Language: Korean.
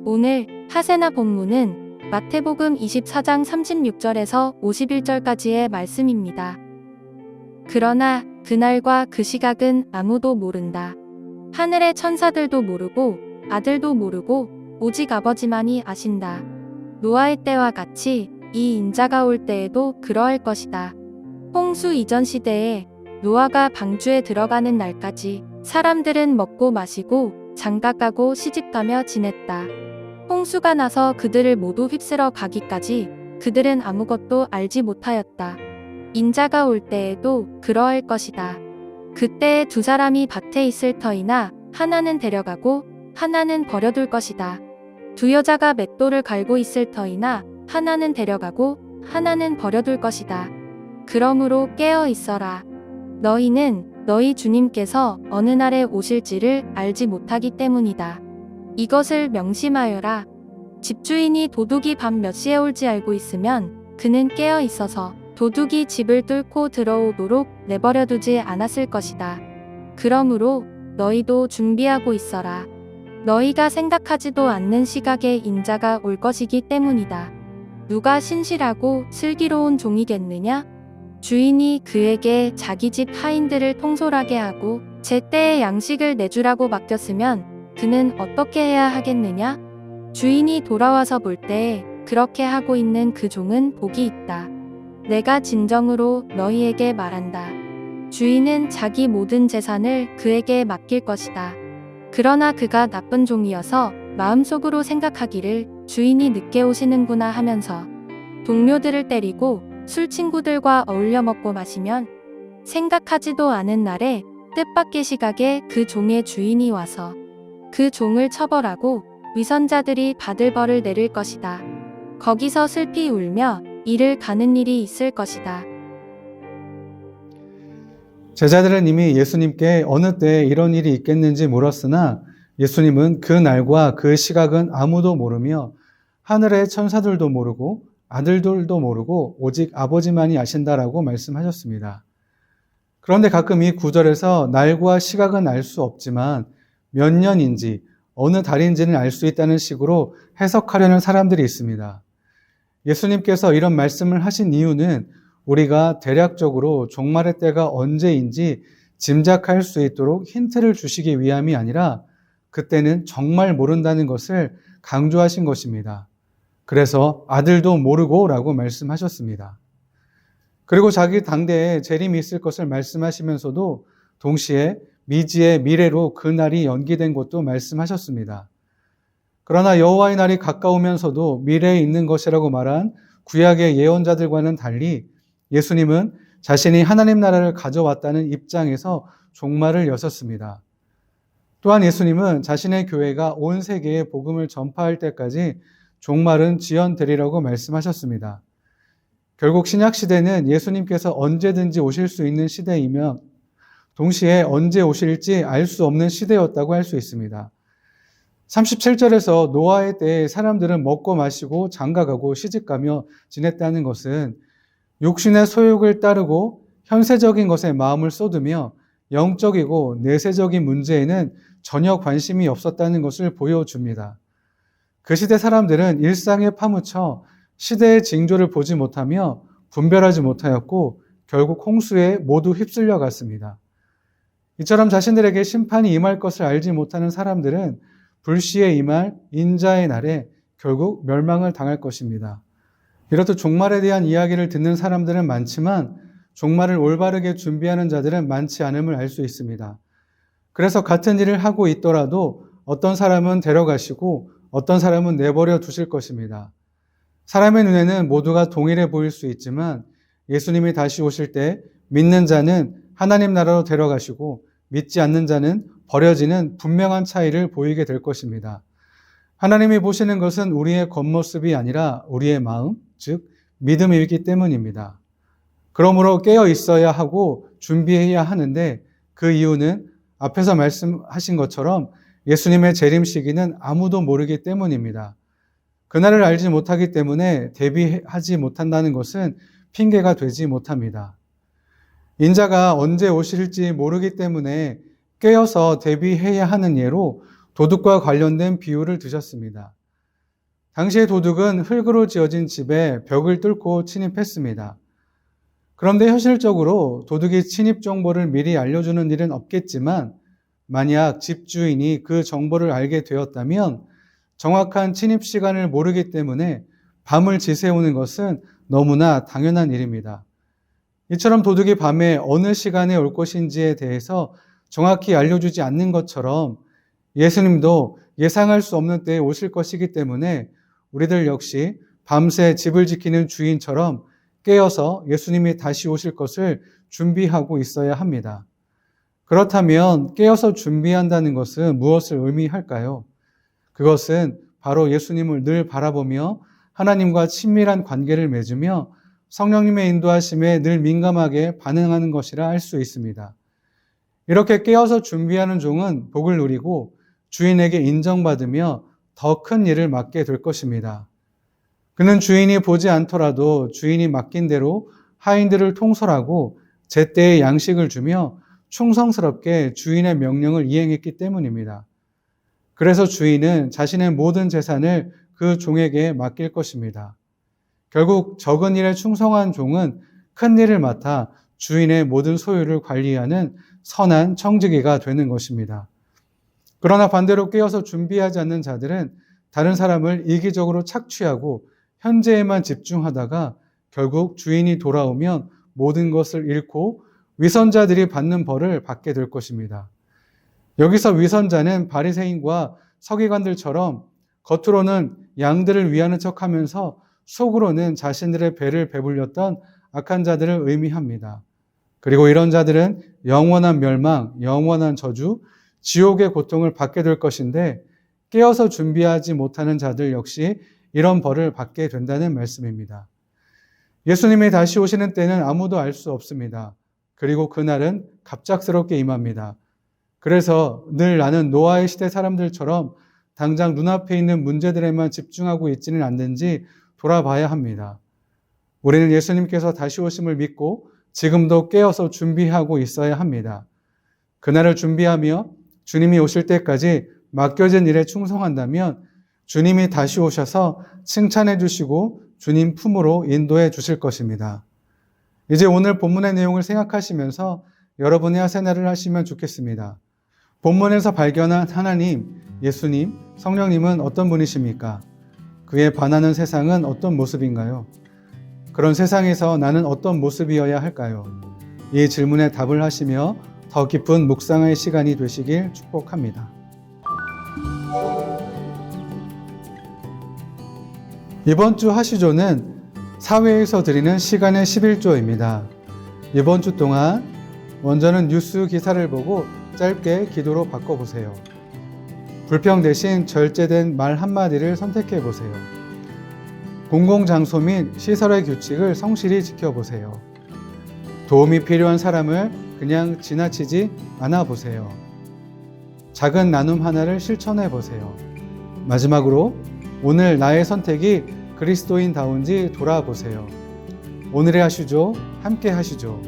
오늘 하세나 본문은 마태복음 24장 36절에서 51절까지의 말씀입니다. 그러나 그날과 그 시각은 아무도 모른다. 하늘의 천사들도 모르고 아들도 모르고 오직 아버지만이 아신다. 노아의 때와 같이 이 인자가 올 때에도 그러할 것이다. 홍수 이전 시대에 노아가 방주에 들어가는 날까지 사람들은 먹고 마시고 장가가고 시집가며 지냈다. 홍수가 나서 그들을 모두 휩쓸어 가기까지 그들은 아무것도 알지 못하였다. 인자가 올 때에도 그러할 것이다. 그때에 두 사람이 밭에 있을 터이나 하나는 데려가고 하나는 버려둘 것이다. 두 여자가 맷돌을 갈고 있을 터이나 하나는 데려가고 하나는 버려둘 것이다. 그러므로 깨어 있어라. 너희는 너희 주님께서 어느 날에 오실지를 알지 못하기 때문이다. 이것을 명심하여라. 집주인이 도둑이 밤 몇 시에 올지 알고 있으면 그는 깨어 있어서 도둑이 집을 뚫고 들어오도록 내버려 두지 않았을 것이다. 그러므로 너희도 준비하고 있어라. 너희가 생각하지도 않는 시각에 인자가 올 것이기 때문이다. 누가 신실하고 슬기로운 종이겠느냐? 주인이 그에게 자기 집 하인들을 통솔하게 하고 제때에 양식을 내주라고 맡겼으면 그는 어떻게 해야 하겠느냐? 주인이 돌아와서 볼 때에 그렇게 하고 있는 그 종은 복이 있다. 내가 진정으로 너희에게 말한다. 주인은 자기 모든 재산을 그에게 맡길 것이다. 그러나 그가 나쁜 종이어서 마음속으로 생각하기를 주인이 늦게 오시는구나 하면서 동료들을 때리고 술 친구들과 어울려 먹고 마시면 생각하지도 않은 날에 뜻밖의 시각에 그 종의 주인이 와서 그 종을 처벌하고 위선자들이 받을 벌을 내릴 것이다. 거기서 슬피 울며 이를 가는 일이 있을 것이다. 제자들은 이미 예수님께 어느 때에 이런 일이 있겠는지 물었으나 예수님은 그 날과 그 시각은 아무도 모르며 하늘의 천사들도 모르고 아들들도 모르고 오직 아버지만이 아신다라고 말씀하셨습니다. 그런데 가끔 이 구절에서 날과 시각은 알 수 없지만 몇 년인지 어느 달인지는 알 수 있다는 식으로 해석하려는 사람들이 있습니다. 예수님께서 이런 말씀을 하신 이유는 우리가 대략적으로 종말의 때가 언제인지 짐작할 수 있도록 힌트를 주시기 위함이 아니라 그때는 정말 모른다는 것을 강조하신 것입니다. 그래서 아들도 모르고 라고 말씀하셨습니다. 그리고 자기 당대에 재림이 있을 것을 말씀하시면서도 동시에 미지의 미래로 그 날이 연기된 것도 말씀하셨습니다. 그러나 여호와의 날이 가까우면서도 미래에 있는 것이라고 말한 구약의 예언자들과는 달리 예수님은 자신이 하나님 나라를 가져왔다는 입장에서 종말을 여셨습니다. 또한 예수님은 자신의 교회가 온 세계에 복음을 전파할 때까지 종말은 지연되리라고 말씀하셨습니다. 결국 신약 시대는 예수님께서 언제든지 오실 수 있는 시대이며 동시에 언제 오실지 알 수 없는 시대였다고 할 수 있습니다. 37절에서 노아의 때에 사람들은 먹고 마시고 장가가고 시집가며 지냈다는 것은 육신의 소욕을 따르고 현세적인 것에 마음을 쏟으며 영적이고 내세적인 문제에는 전혀 관심이 없었다는 것을 보여줍니다. 그 시대 사람들은 일상에 파묻혀 시대의 징조를 보지 못하며 분별하지 못하였고 결국 홍수에 모두 휩쓸려 갔습니다. 이처럼 자신들에게 심판이 임할 것을 알지 못하는 사람들은 불시에 임할 인자의 날에 결국 멸망을 당할 것입니다. 이렇듯 종말에 대한 이야기를 듣는 사람들은 많지만 종말을 올바르게 준비하는 자들은 많지 않음을 알 수 있습니다. 그래서 같은 일을 하고 있더라도 어떤 사람은 데려가시고 어떤 사람은 내버려 두실 것입니다. 사람의 눈에는 모두가 동일해 보일 수 있지만 예수님이 다시 오실 때 믿는 자는 하나님 나라로 데려가시고 믿지 않는 자는 버려지는 분명한 차이를 보이게 될 것입니다. 하나님이 보시는 것은 우리의 겉모습이 아니라 우리의 마음, 즉 믿음이기 때문입니다. 그러므로 깨어 있어야 하고 준비해야 하는데 그 이유는 앞에서 말씀하신 것처럼 예수님의 재림 시기는 아무도 모르기 때문입니다. 그날을 알지 못하기 때문에 대비하지 못한다는 것은 핑계가 되지 못합니다. 인자가 언제 오실지 모르기 때문에 깨어서 대비해야 하는 예로 도둑과 관련된 비유를 드셨습니다. 당시의 도둑은 흙으로 지어진 집에 벽을 뚫고 침입했습니다. 그런데 현실적으로 도둑이 침입 정보를 미리 알려주는 일은 없겠지만 만약 집주인이 그 정보를 알게 되었다면 정확한 침입 시간을 모르기 때문에 밤을 지새우는 것은 너무나 당연한 일입니다. 이처럼 도둑이 밤에 어느 시간에 올 것인지에 대해서 정확히 알려주지 않는 것처럼 예수님도 예상할 수 없는 때에 오실 것이기 때문에 우리들 역시 밤새 집을 지키는 주인처럼 깨어서 예수님이 다시 오실 것을 준비하고 있어야 합니다. 그렇다면 깨어서 준비한다는 것은 무엇을 의미할까요? 그것은 바로 예수님을 늘 바라보며 하나님과 친밀한 관계를 맺으며 성령님의 인도하심에 늘 민감하게 반응하는 것이라 할 수 있습니다. 이렇게 깨어서 준비하는 종은 복을 누리고 주인에게 인정받으며 더 큰 일을 맡게 될 것입니다. 그는 주인이 보지 않더라도 주인이 맡긴 대로 하인들을 통솔하고 제때의 양식을 주며 충성스럽게 주인의 명령을 이행했기 때문입니다. 그래서 주인은 자신의 모든 재산을 그 종에게 맡길 것입니다. 결국 적은 일에 충성한 종은 큰 일을 맡아 주인의 모든 소유를 관리하는 선한 청지기가 되는 것입니다. 그러나 반대로 깨어서 준비하지 않는 자들은 다른 사람을 이기적으로 착취하고 현재에만 집중하다가 결국 주인이 돌아오면 모든 것을 잃고 위선자들이 받는 벌을 받게 될 것입니다. 여기서 위선자는 바리새인과 서기관들처럼 겉으로는 양들을 위하는 척하면서 속으로는 자신들의 배를 배불렸던 악한 자들을 의미합니다. 그리고 이런 자들은 영원한 멸망, 영원한 저주, 지옥의 고통을 받게 될 것인데 깨어서 준비하지 못하는 자들 역시 이런 벌을 받게 된다는 말씀입니다. 예수님이 다시 오시는 때는 아무도 알 수 없습니다. 그리고 그날은 갑작스럽게 임합니다. 그래서 늘 나는 노아의 시대 사람들처럼 당장 눈앞에 있는 문제들에만 집중하고 있지는 않는지 돌아봐야 합니다. 우리는 예수님께서 다시 오심을 믿고 지금도 깨어서 준비하고 있어야 합니다. 그날을 준비하며 주님이 오실 때까지 맡겨진 일에 충성한다면 주님이 다시 오셔서 칭찬해 주시고 주님 품으로 인도해 주실 것입니다. 이제 오늘 본문의 내용을 생각하시면서 여러분의 하세나를 하시면 좋겠습니다. 본문에서 발견한 하나님, 예수님, 성령님은 어떤 분이십니까? 그에 반하는 세상은 어떤 모습인가요? 그런 세상에서 나는 어떤 모습이어야 할까요? 이 질문에 답을 하시며 더 깊은 묵상의 시간이 되시길 축복합니다. 이번 주 하시조는 사회에서 드리는 시간의 11조입니다. 이번 주 동안 먼저는 뉴스 기사를 보고 짧게 기도로 바꿔보세요. 불평 대신 절제된 말 한마디를 선택해 보세요. 공공장소 및 시설의 규칙을 성실히 지켜보세요. 도움이 필요한 사람을 그냥 지나치지 않아 보세요. 작은 나눔 하나를 실천해 보세요. 마지막으로 오늘 나의 선택이 그리스도인다운지 돌아보세요. 오늘의 하시죠. 함께 하시죠.